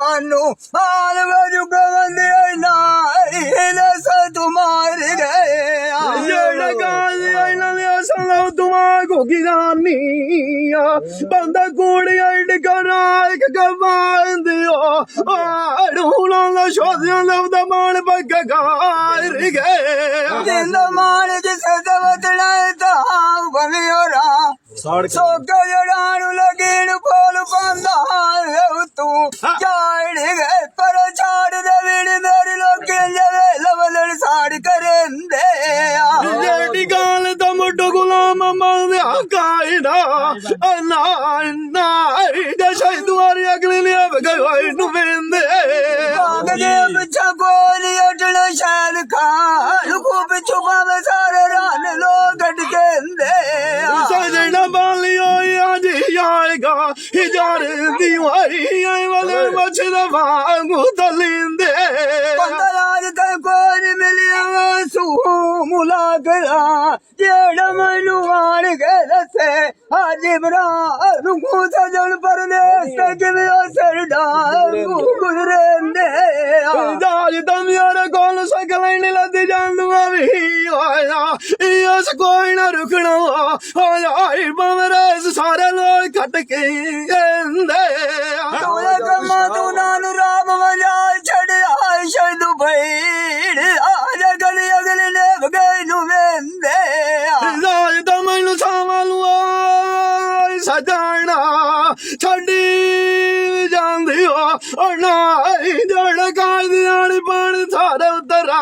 अनु आल बजु गवंदे ना इले से तुम्हार गए ये गाली आई ना ले संग तुम्हारे की जानिया बंदा कोड़ी ऐड कराए के गवान दियो आड़ूना ला शोधियां लवदा मान पक्का गार गए जिंदा मान जिसे दवतड़ा ता गमियोरा सोके जड़ानु लगीन पोल पंदा तू जाड़ गए पर छाड़ दे वीड़ मेरी लोके जवे लवलड़ साड़ करेंदे जेडी गाल दा मुड्डो गुलाम मल कायना ना ना इधर शायद तुम्हारी अगली लिया गई नु वेंदे कागजे बच्चा कोली अटल शाल खान खूब छुपा में सारे रान लोग अटकेंदे सजना बालियो आज आएगा हिजार दीवारी आए वाले मछला वांगू तलिंदे पंदराज का कोई मिलिया सू मुलाकरा जेड़ मनु आड़ गए से आज बरा रुकू सजन परदेश के भी असर डाल गुजरेंदे जाज तम यार कौन सकल नहीं लदी जानूंगा भी आया यस कोई ना रुकना आया बमरे सारे लोग खटके दे तोले कमा तू नानु राम मजा छड़ आय शद भैड़ आज गली अगले ने गए नु वेंदे जाज तम नु सामलू सजाना छड़ी ਜਾਂਦੀ ਓ ਨਾ ਜੜ ਕਾਲ ਦੀ ਆਣ ਪਾਣ ਸਾਰਾ ਉਤਰਾ